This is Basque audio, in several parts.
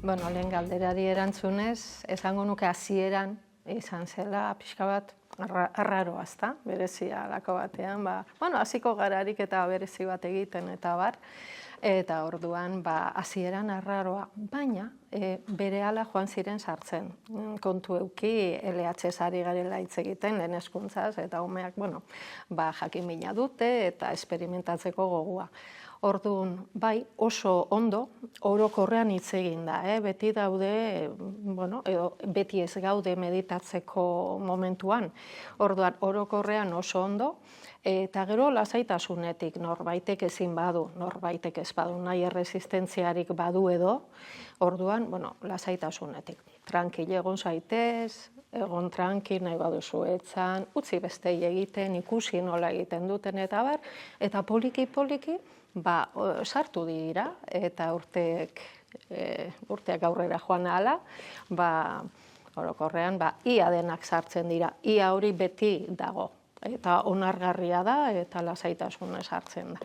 Bueno, lehen galderari erantzunez, esango nuke hasieran izan zela pixka bat arraroa, ezta? Berezia halako batean, hasiko gararik eta berezi bat egiten eta bar. Eta orduan, hasieran arraroa, baina berehala joan ziren sartzen. Kontu euki, LHS ari garela hitz egiten, lehen hezkuntzaz, eta umeak, jakin-mina dute eta esperimentatzeko gogoa. Orduan, bai, oso ondo, orokorrean hitz egin da, beti daude, edo beti ez gaude meditatzeko momentuan. Orduan, orokorrean oso ondo, eta gero lasaitasunetik norbaitek ezin badu, norbaitek ez badu, nahi erresistentziarik badu edo, orduan, lasaitasunetik. Tranquil egon zaitez, egon tranquil nahi baduzu etzan, utzi bestei egiten, ikusi nola egiten duten eta bar, eta poliki-poliki, sartu dira, eta urteak aurrera joan ahala, orokorrean, ia denak sartzen dira, ia hori beti dago, eta onargarria da, eta lasaitasunez sartzen da.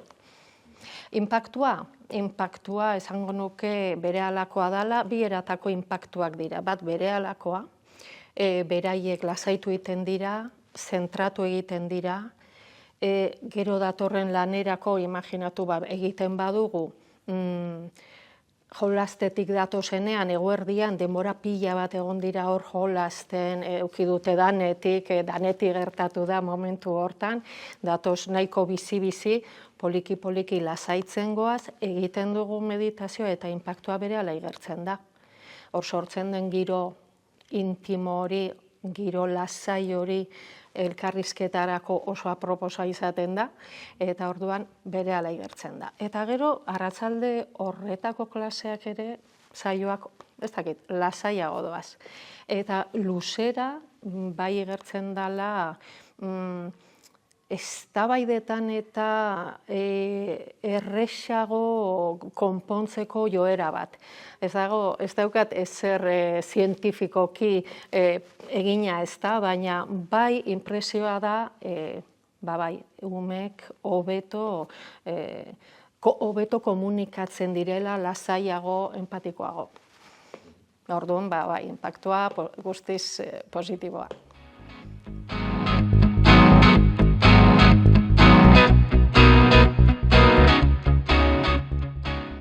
Inpaktua esango nuke berehalakoa dela, bi eratako inpaktuak dira, bat berehalakoa, beraiek lasaitu egiten dira, zentratu egiten dira, gero datorren lanerako imaginatu egiten badugu, jolastetik datozenean, eguerdian, denbora pila bat egon dira hor jolasten, eukidute danetik gertatu da momentu hortan, datoz nahiko bizi-bizi, poliki-poliki lasaitzen goaz, egiten dugu meditazio eta inpaktua berehala igertzen da. Hor sortzen den giro intimo hori, giro lasai hori, elkarrizketarako oso aproposa izaten da, eta orduan berehala igertzen da. Eta gero, arratsalde horretako klaseak ere, saioak, ez dakit, lasaiago doaz. Eta luzera, bai igertzen dela, eztabaidetan eta erresago konpontzeko joera bat. Ez daukat ezer zientifikoki egina ez da, baina bai inpresioa da, umeek hobeto komunikatzen direla, lasaiago, empatikoago. Orduan, inpaktua guztiz positiboa.